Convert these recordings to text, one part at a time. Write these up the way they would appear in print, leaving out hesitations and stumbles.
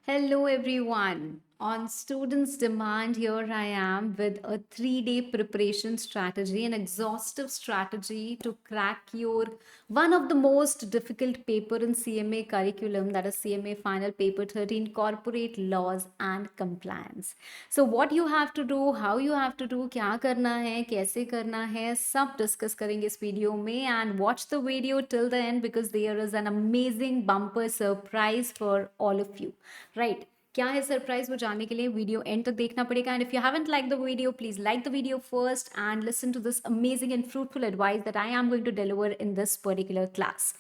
Hello, everyone. On students' demand, here I am with a 3 day preparation strategy, an exhaustive strategy to crack your one of the most difficult paper in CMA curriculum, that is CMA Final Paper 13, Corporate Laws and Compliance. So, what you have to do, how you have to do, क्या करना है, कैसे करना है, सब discuss करेंगे इस video में and watch the video till the end because there is an amazing bumper surprise for all of you. Right क्या है सरप्राइज वो जानने के लिए वीडियो एंड तक देखना पड़ेगा and if you haven't like the video please like the video first and listen to this amazing and fruitful advice that I am going to deliver in this particular class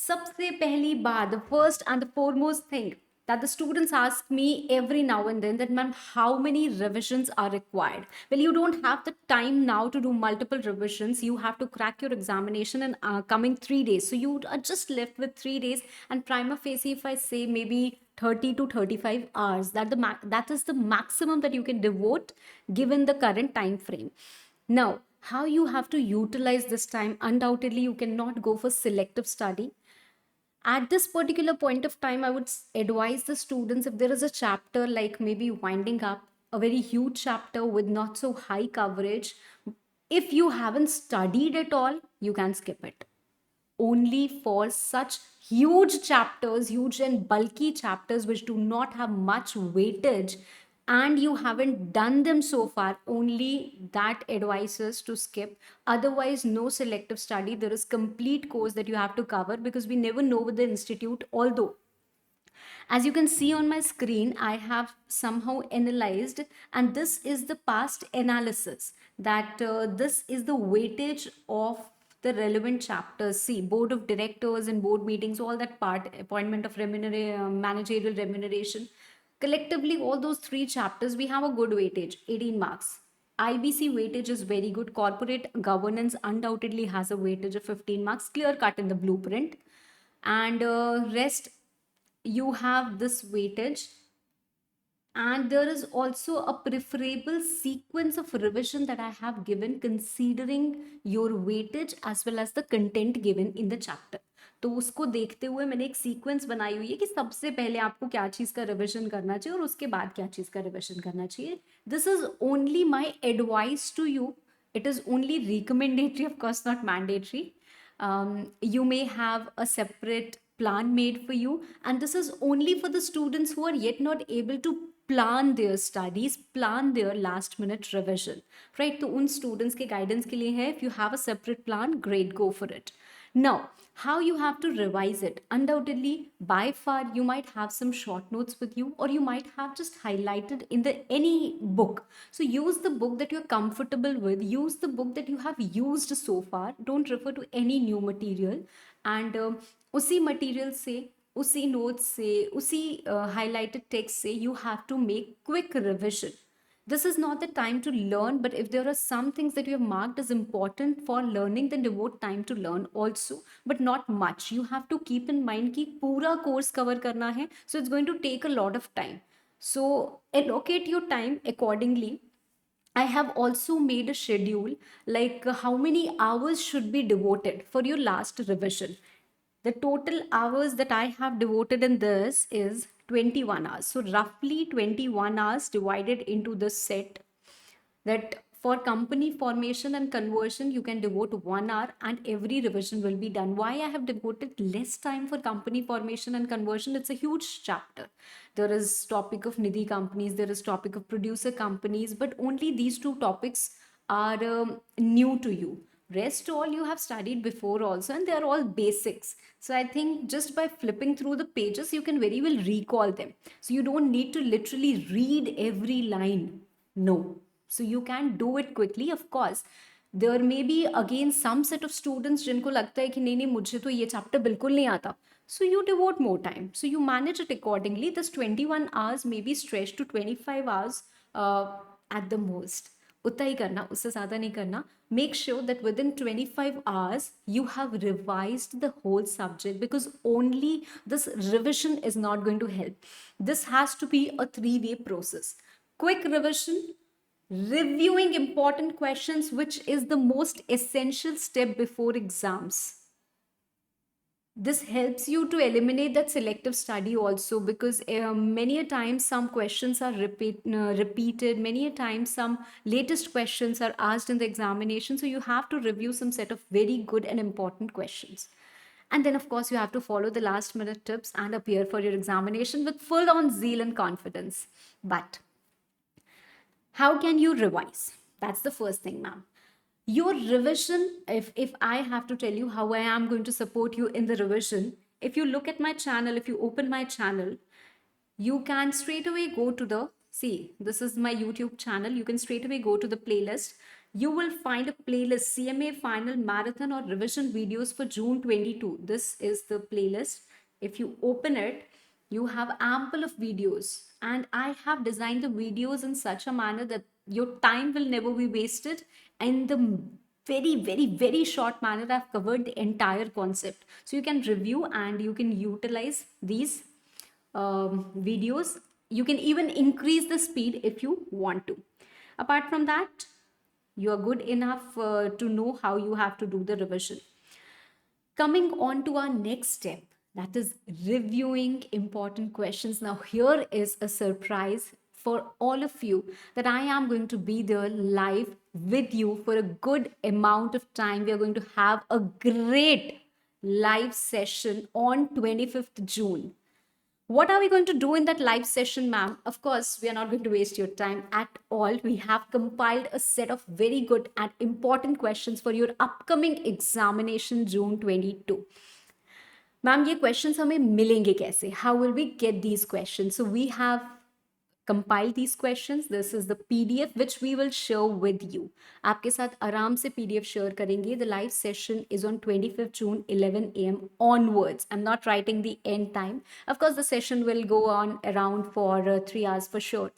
सबसे पहली बात the first and the foremost thing that the students ask me every now and then that ma'am how many revisions are required. Well, you don't have the time now to do multiple revisions. You have to crack your examination in coming 3 days, so you are just left with 3 days and prima facie if I say maybe 30 to 35 hours, that is the maximum that you can devote given the current time frame. Now, how you have to utilize this time? Undoubtedly you cannot go for selective study. At this particular point of time, I would advise the students, if there is a chapter like maybe winding up, a very huge chapter with not so high coverage, if you haven't studied at all, you can skip it. Only for such huge chapters, huge and bulky chapters which do not have much weightage, and you haven't done them so far, only that advises to skip. Otherwise, no selective study. There is complete course that you have to cover because we never know with the institute. Although, as you can see on my screen, I have somehow analyzed, and this is the past analysis, that this is the weightage of the relevant chapters. See, board of directors and board meetings, all that part, appointment of managerial remuneration. Collectively, all those three chapters, we have a good weightage, 18 marks. IBC weightage is very good. Corporate governance undoubtedly has a weightage of 15 marks, clear cut in the blueprint. And rest, you have this weightage, and there is also a preferable sequence of revision that I have given considering your weightage as well as the content given in the chapter. तो उसको देखते हुए मैंने एक sequence बनाई हुई है कि सबसे पहले आपको क्या चीज़ का रिविजन करना चाहिए और उसके बाद क्या चीज़ का रिविजन करना चाहिए. This is only my advice to you. It is only recommendatory, of course, not mandatory. You may have a separate plan made for you, and this is only for the students who are yet not able to plan their studies, plan their last minute revision, right? तो उन students के guidance के लिए है. If you have a separate plan, great, go for it. Now, how you have to revise it? Undoubtedly, by far, you might have some short notes with you, or you might have just highlighted in the any book. So use the book that you're comfortable with. Use the book that you have used so far. Don't refer to any new material. And उसी material से, उसी notes से, उसी highlighted text से, you have to make quick revision. This is not the time to learn, but if there are some things that you have marked as important for learning, then devote time to learn also, but not much. You have to keep in mind कि पूरा course cover करना है, so it's going to take a lot of time. So allocate your time accordingly. I have also made a schedule like how many hours should be devoted for your last revision. The total hours that I have devoted in this is 21 hours. So roughly 21 hours divided into this set, that for company formation and conversion you can devote 1 hour and every revision will be done. Why I have devoted less time for company formation and conversion? It's a huge chapter. There is topic of nidhi companies, there is topic of producer companies, but only these two topics are new to you. Rest all you have studied before also, and they are all basics. So I think just by flipping through the pages you can very well recall them. So you don't need to literally read every line. No. So you can do it quickly. Of course, there may be again some set of students जिनको लगता है कि नहीं नहीं मुझे तो ये chapter बिल्कुल नहीं आता. So you devote more time. So you manage it accordingly. This 21 hours may be stretched to 25 hours at the most. उतना ही करना, उससे ज़्यादा नहीं करना. Make sure that within 25 hours you have revised the whole subject, because only this revision is not going to help. This has to be a three-way process. Quick revision, reviewing important questions, which is the most essential step before exams. This helps you to eliminate that selective study also, because many a times some questions are repeated, many a times some latest questions are asked in the examination, so you have to review some set of very good and important questions. And then of course you have to follow the last minute tips and appear for your examination with full on zeal and confidence. But how can you revise? That's the first thing, ma'am. Your revision, if I have to tell you how I am going to support you in the revision, if you look at my channel, if you open my channel, you can straight away go to the, see, this is my YouTube channel. You can straight away go to the playlist. You will find a playlist, CMA Final Marathon or Revision Videos for June 22. This is the playlist. If you open it, you have ample of videos, and I have designed the videos in such a manner that your time will never be wasted. In the very short manner, I've covered the entire concept, so you can review and you can utilize these videos. You can even increase the speed if you want to. Apart from that, you are good enough to know how you have to do the revision. Coming on to our next step, that is reviewing important questions. Now, here is a surprise for all of you, that I am going to be there live with you for a good amount of time. We are going to have a great live session on 25th June. What are we going to do in that live session, ma'am? Of course, we are not going to waste your time at all. We have compiled a set of very good and important questions for your upcoming examination June 22. Ma'am, ये questions हमें मिलेंगे कैसे? How will we get these questions? So we have compile these questions. This is the PDF which we will share with you. आपके साथ आराम से PDF share करेंगे. The live session is on 25th June 11 a.m. onwards. I'm not writing the end time. Of course, the session will go on around for 3 hours for sure.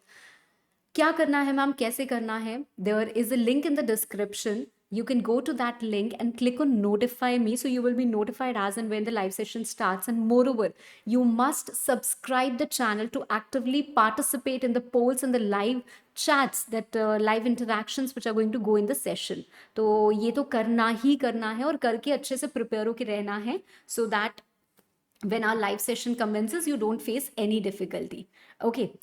क्या करना है ma'am, कैसे करना है? There is a link in the description. You can go to that link and click on notify me, so you will be notified as and when the live session starts. And moreover, you must subscribe the channel to actively participate in the polls and the live chats, that live interactions which are going to go in the session. तो ये तो करना ही करना है, और करके अच्छे से प्रिपेयर होके रहना है, so that when our live session commences, you don't face any difficulty. Okay.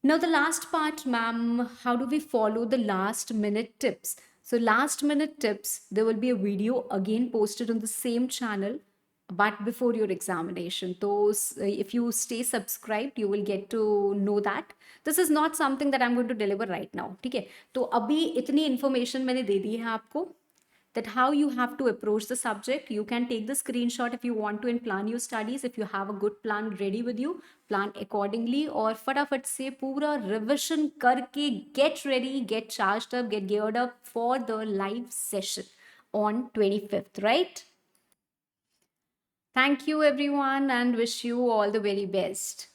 Now, the last part, ma'am, how do we follow the last minute tips? So, last minute tips, there will be a video again posted on the same channel, but before your examination. So, if you stay subscribed, you will get to know that. This is not something that I'm going to deliver right now. ठीक है? तो अभी इतनी information मैंने दे दी है आपको, that how you have to approach the subject. You can take the screenshot if you want to and plan your studies. If you have a good plan ready with you, plan accordingly, और फटाफट से पूरा revision करके get ready, get charged up, get geared up for the live session on 25th, right? Thank you everyone, and wish you all the very best.